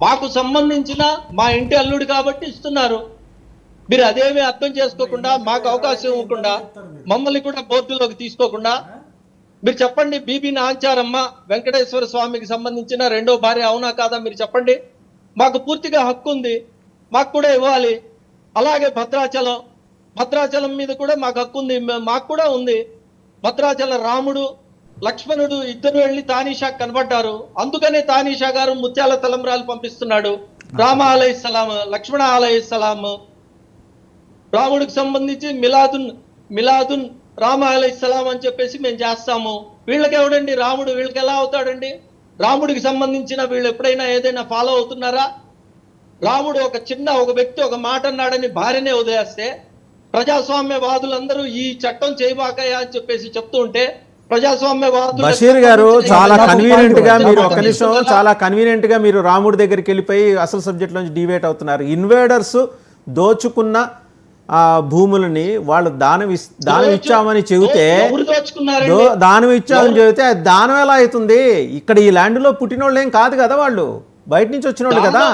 మాకు సంబంధించిన మా ఇంటి అల్లుడు కాబట్టి ఇస్తున్నారు. మీరు అదేమీ అర్థం చేసుకోకుండా, మాకు అవకాశం ఇవ్వకుండా, మమ్మల్ని కూడా బోర్డులోకి తీసుకోకుండా మీరు చెప్పండి. బీబీ నాంచారమ్మ వెంకటేశ్వర స్వామికి సంబంధించిన రెండో భార్య, అవునా కాదా మీరు చెప్పండి. మాకు పూర్తిగా హక్కు ఉంది, మాకు కూడా ఇవ్వాలి. అలాగే భద్రాచలం మీద కూడా మాకు హక్కు ఉంది, మాకు కూడా ఉంది. భద్రాచల రాముడు లక్ష్మణుడు ఇద్దరు వెళ్ళి తానీషా కనబడ్డారు. అందుకనే తానీషా గారు ముత్యాల తలంబ్రాలు పంపిస్తున్నాడు. రామ అలైహిస్సలాం, లక్ష్మణ అలైహిస్సలాం, రాముడికి సంబంధించి మిలాదున్ రామ అలైహిస్సలాం అని చెప్పేసి మేము చేస్తాము. వీళ్ళకి ఎవడండి రాముడు? వీళ్ళకి ఎలా అవుతాడండి? రాముడికి సంబంధించిన వీళ్ళు ఎప్పుడైనా ఏదైనా ఫాలో అవుతున్నారా? రాముడు ఒక వ్యక్తి ఒక మాట అన్నాడని భార్యనే వదిలేస్తే ప్రజాస్వామ్యవాదులందరూ ఈ చట్టం చేయబాకయా అని చెప్పేసి చెప్తూ ఉంటే ప్రజాస్వామ్యవాదులు బషీర్ గారు చాలా కన్వీనియంట్ గా మీరు ఒక నిమిషం చాలా కన్వీనియంట్ గా మీరు రాముడి దగ్గరికి వెళ్ళిపోయి అసలు సబ్జెక్ట్ నుంచి డివేట్ అవుతున్నారు. ఇన్వేడర్స్ దోచుకున్న భూములని వాళ్ళు దానం ఇచ్చామని చెబితే దానం ఇచ్చామని చెబితే దానం ఎలా అవుతుంది? ఇక్కడ ఈ ల్యాండ్ లో పుట్టినోళ్ళు ఏం కాదు కదా, వాళ్ళు బయట నుంచి వచ్చిన వాళ్ళు కదా.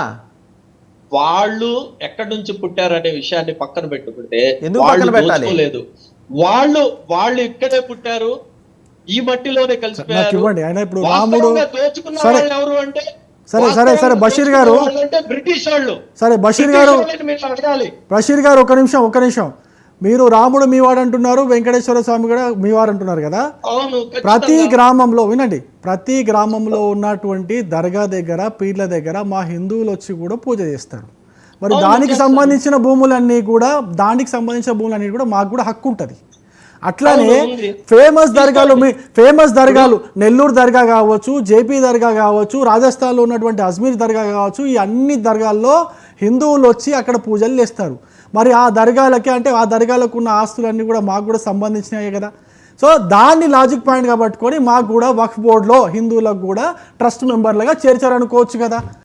వాళ్ళు ఎక్కడి నుంచి పుట్టారనే విషయాన్ని పక్కన పెట్టుకుంటే ఎందుకు పక్కన పెట్టాలి? వాళ్ళు ఇక్కడే పుట్టారు, ఈ మట్టిలోనే కలిసిపోయారు. ఇప్పుడు రాముడు ఎవరు అంటే సరే బషీర్ గారు, బ్రిటిష్ వాళ్ళు. సరే బషీర్ గారు ఒక నిమిషం. మీరు రాముడు మీవాడు అంటున్నారు, వెంకటేశ్వర స్వామి కూడా మీవాడు అంటున్నారు కదా. ప్రతి గ్రామంలో వినండి, ప్రతి గ్రామంలో ఉన్నటువంటి దర్గా దగ్గర పీర్ల దగ్గర మా హిందువులు వచ్చి కూడా పూజ చేస్తారు. మరి దానికి సంబంధించిన భూములన్నీ కూడా మాకు కూడా హక్కు ఉంటుంది. అట్లానే ఫేమస్ దర్గాలు నెల్లూరు దర్గా కావచ్చు, జేపీ దర్గా కావచ్చు, రాజస్థాన్లో ఉన్నటువంటి అజ్మీర్ దర్గా కావచ్చు, ఈ అన్ని దర్గాల్లో హిందువులు వచ్చి అక్కడ పూజలు చేస్తారు. మరి ఆ దర్గాలకు ఉన్న ఆస్తులన్నీ కూడా మాకు కూడా సంబంధించినవి కదా. సో దాన్ని లాజిక్ పాయింట్గా పట్టుకొని మాకు కూడా వక్ఫ్ బోర్డులో హిందువులకు కూడా ట్రస్ట్ మెంబర్లుగా చేర్చారనుకోవచ్చు కదా.